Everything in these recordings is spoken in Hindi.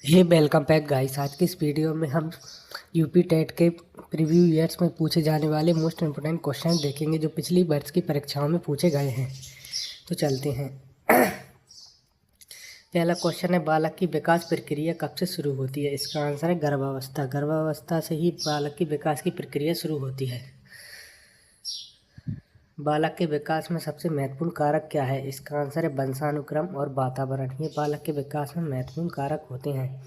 हे वेलकम बैक गाइस। आज की इस वीडियो में हम यूपी टेट के प्रीव्यू ईयर्स में पूछे जाने वाले मोस्ट इम्पोर्टेंट क्वेश्चन देखेंगे जो पिछली वर्ष की परीक्षाओं में पूछे गए हैं। तो चलते हैं। पहला क्वेश्चन है, बालक की विकास प्रक्रिया कब से शुरू होती है? इसका आंसर है गर्भावस्था। गर्भावस्था से ही बालक की विकास की प्रक्रिया शुरू होती है। बालक के विकास में सबसे महत्वपूर्ण कारक क्या है? इसका आंसर है वंशानुक्रम और वातावरण। ये बालक के विकास में महत्वपूर्ण कारक होते हैं।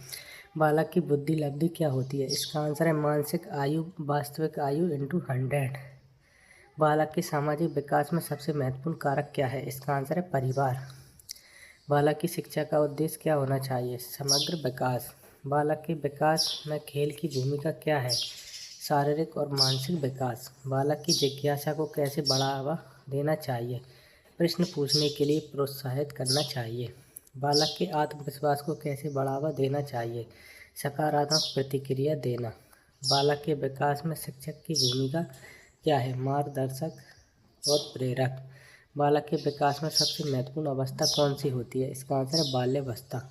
बालक की बुद्धि लब्धि क्या होती है? इसका आंसर है मानसिक आयु वास्तविक आयु इंटू 100। बालक के सामाजिक विकास में सबसे महत्वपूर्ण कारक क्या है? इसका आंसर है परिवार। बालक की शिक्षा का उद्देश्य क्या होना चाहिए? समग्र विकास। बालक के विकास में खेल की भूमिका क्या है? शारीरिक और मानसिक विकास। बालक की जिज्ञासा को कैसे बढ़ावा देना चाहिए? प्रश्न पूछने के लिए प्रोत्साहित करना चाहिए। बालक के आत्मविश्वास को कैसे बढ़ावा देना चाहिए? सकारात्मक प्रतिक्रिया देना। बालक के विकास में शिक्षक की भूमिका क्या है? मार्गदर्शक और प्रेरक। बालक के विकास में सबसे महत्वपूर्ण अवस्था कौन सी होती है? इसका आंसर है बाल्यावस्था।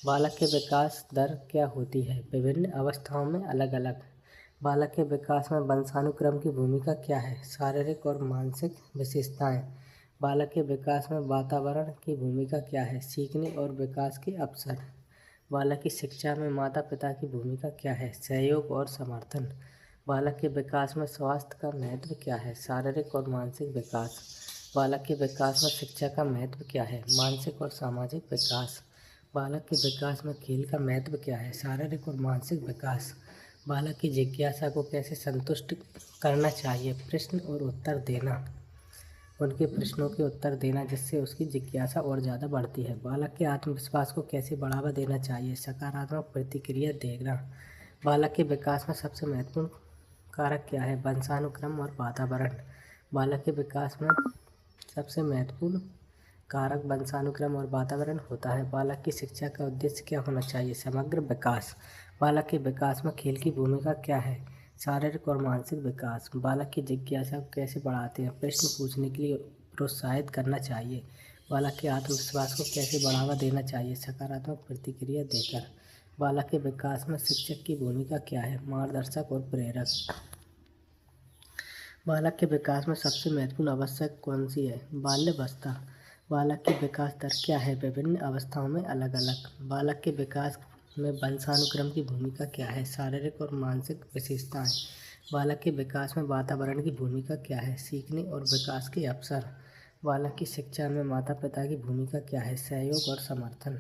बालक के विकास दर क्या होती है? विभिन्न अवस्थाओं में अलग अलग। बालक के विकास में वंशानुक्रम की भूमिका क्या है? शारीरिक और मानसिक विशेषताएं। बालक के विकास में वातावरण की भूमिका क्या है? सीखने और विकास के अवसर। बालक की शिक्षा में माता पिता की भूमिका क्या है? सहयोग और समर्थन। बालक के विकास में स्वास्थ्य का महत्व क्या है? शारीरिक और मानसिक विकास। बालक के विकास में शिक्षा का महत्व क्या है? मानसिक और सामाजिक विकास। बालक के विकास में खेल का महत्व क्या है? शारीरिक और मानसिक विकास। बालक की जिज्ञासा को कैसे संतुष्ट करना चाहिए? प्रश्न और उत्तर देना। उनके प्रश्नों के उत्तर देना जिससे उसकी जिज्ञासा और ज़्यादा बढ़ती है। बालक के आत्मविश्वास को कैसे बढ़ावा देना चाहिए? सकारात्मक प्रतिक्रिया देना। बालक के विकास में सबसे महत्वपूर्ण कारक क्या है? वंशानुक्रम और वातावरण। बालक के विकास में सबसे महत्वपूर्ण कारक वंशानुक्रम और वातावरण होता है। बालक की शिक्षा का उद्देश्य क्या होना चाहिए? समग्र विकास। बालक के विकास में खेल की भूमिका क्या है? शारीरिक और मानसिक विकास। बालक की जिज्ञासा को कैसे बढ़ाते हैं? प्रश्न पूछने के लिए प्रोत्साहित करना चाहिए। बालक के आत्मविश्वास को कैसे बढ़ावा देना चाहिए? सकारात्मक प्रतिक्रिया देकर। बालक के विकास में शिक्षक की भूमिका क्या है? मार्गदर्शक और प्रेरक। बालक के विकास में सबसे महत्वपूर्ण अवस्था कौन सी है? बाल्यावस्था। बालक की विकास दर क्या है? विभिन्न अवस्थाओं में अलग अलग। बालक के विकास में वंशानुक्रम की भूमिका क्या है? शारीरिक और मानसिक विशेषताएं। बालक के विकास में वातावरण की भूमिका क्या है? सीखने और विकास के अवसर। बालक की शिक्षा में माता पिता की भूमिका क्या है? सहयोग और समर्थन।